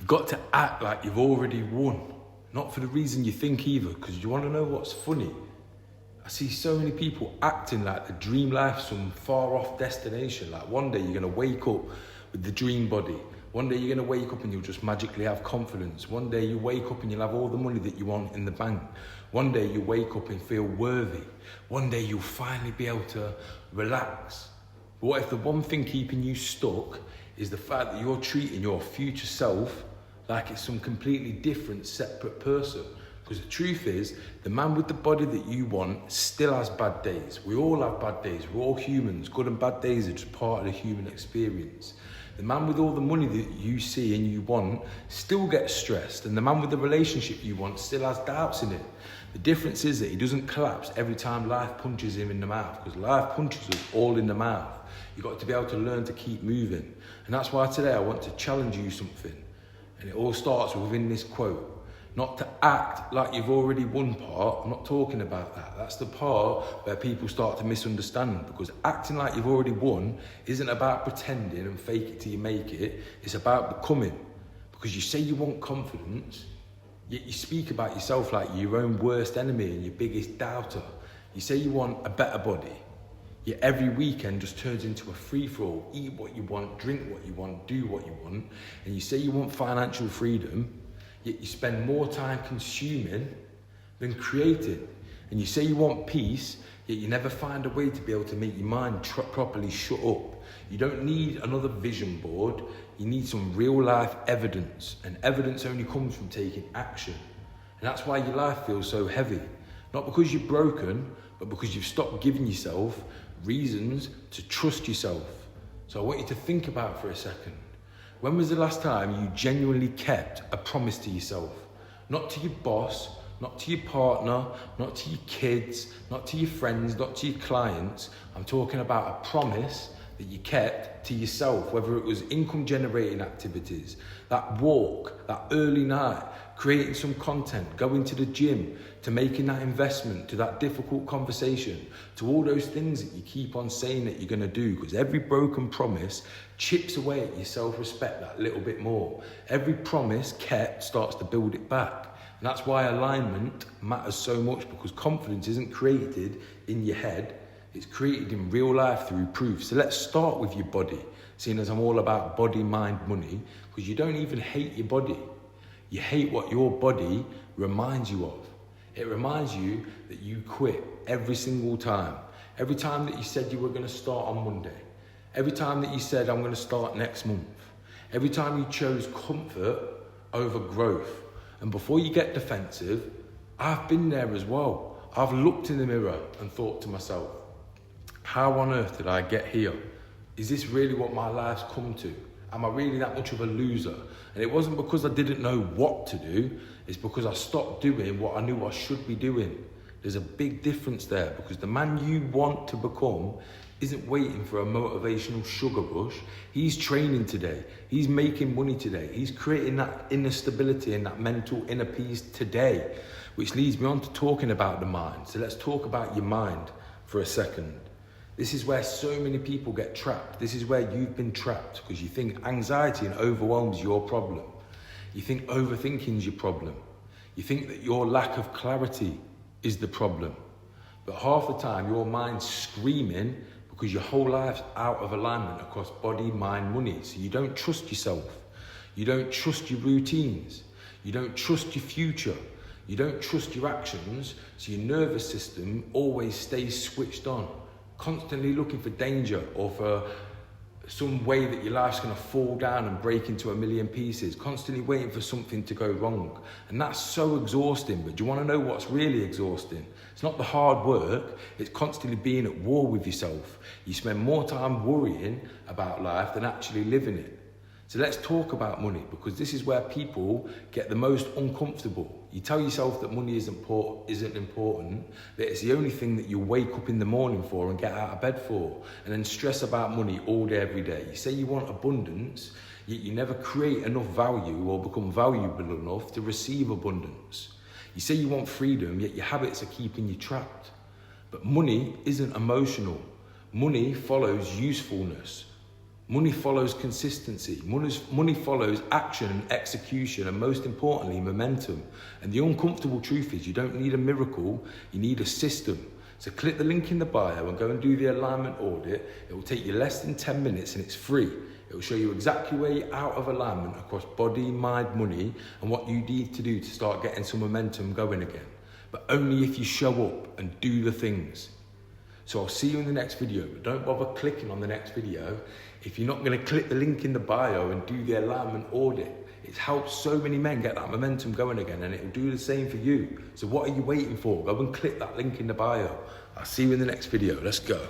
You've got to act like you've already won. Not for the reason you think either, because you want to know what's funny? I see so many people acting like the dream life's some far off destination. Like one day you're going to wake up with the dream body. One day you're going to wake up and you'll just magically have confidence. One day you wake up and you'll have all the money that you want in the bank. One day you wake up and feel worthy. One day you'll finally be able to relax. But what if the one thing keeping you stuck is the fact that you're treating your future self like it's some completely different, separate person? Because the truth is, the man with the body that you want still has bad days. We all have bad days. We're all humans. Good and bad days are just part of the human experience. The man with all the money that you see and you want still gets stressed. And the man with the relationship you want still has doubts in it. The difference is that he doesn't collapse every time life punches him in the mouth. Because life punches us all in the mouth. You've got to be able to learn to keep moving. And that's why today I want to challenge you something. And it all starts within this quote. Not to act like you've already won part. I'm not talking about that. That's the part where people start to misunderstand, because acting like you've already won isn't about pretending and fake it till you make it. It's about becoming. Because you say you want confidence, yet you speak about yourself like you're your own worst enemy and your biggest doubter. You say you want a better body, yet every weekend just turns into a free-for-all. Eat what you want, drink what you want, do what you want. And you say you want financial freedom, yet you spend more time consuming than creating. And you say you want peace, yet you never find a way to be able to make your mind properly shut up. You don't need another vision board. You need some real life evidence. And evidence only comes from taking action. And that's why your life feels so heavy. Not because you're broken, but because you've stopped giving yourself reasons to trust yourself. So I want you to think about it for a second. When was the last time you genuinely kept a promise to yourself? Not to your boss, not to your partner, not to your kids, not to your friends, not to your clients. I'm talking about a promise that you kept to yourself, whether it was income generating activities, that walk, that early night, creating some content, going to the gym, to making that investment, to that difficult conversation, to all those things that you keep on saying that you're going to do, because every broken promise chips away at your self-respect that little bit more. Every promise kept starts to build it back. And that's why alignment matters so much, because confidence isn't created in your head, it's created in real life through proof. So let's start with your body, seeing as I'm all about body, mind, money, because you don't even hate your body. You hate what your body reminds you of. It reminds you that you quit every single time. Every time that you said you were going to start on Monday. Every time that you said, I'm going to start next month. Every time you chose comfort over growth. And before you get defensive, I've been there as well. I've looked in the mirror and thought to myself, how on earth did I get here? Is this really what my life's come to? Am I really that much of a loser? And it wasn't because I didn't know what to do. It's because I stopped doing what I knew I should be doing. There's a big difference there, because the man you want to become isn't waiting for a motivational sugar rush. He's training today. He's making money today. He's creating that inner stability and that mental inner peace today, which leads me on to talking about the mind. So let's talk about your mind for a second. This is where so many people get trapped. This is where you've been trapped, because you think anxiety and overwhelm is your problem. You think overthinking is your problem. You think that your lack of clarity is the problem. But half the time your mind's screaming because your whole life's out of alignment across body, mind, money. So you don't trust yourself. You don't trust your routines. You don't trust your future. You don't trust your actions. So your nervous system always stays switched on, constantly looking for danger or for some way that your life's going to fall down and break into a million pieces, constantly waiting for something to go wrong. And that's so exhausting. But do you want to know what's really exhausting? It's not the hard work, it's constantly being at war with yourself. You spend more time worrying about life than actually living it. So let's talk about money, because this is where people get the most uncomfortable. You tell yourself that money isn't important, that it's the only thing that you wake up in the morning for and get out of bed for, and then stress about money all day, every day. You say you want abundance, yet you never create enough value or become valuable enough to receive abundance. You say you want freedom, yet your habits are keeping you trapped. But money isn't emotional. Money follows usefulness. Money follows consistency. Money follows action and execution, and most importantly, momentum. And the uncomfortable truth is you don't need a miracle, you need a system. So click the link in the bio and go and do the alignment audit. It will take you less than 10 minutes and it's free. It will show you exactly where you're out of alignment across body, mind, money, and what you need to do to start getting some momentum going again. But only if you show up and do the things. So I'll see you in the next video, but don't bother clicking on the next video if you're not going to click the link in the bio and do the alignment audit. It's helped so many men get that momentum going again, and it will do the same for you. So what are you waiting for? Go and click that link in the bio. I'll see you in the next video. Let's go.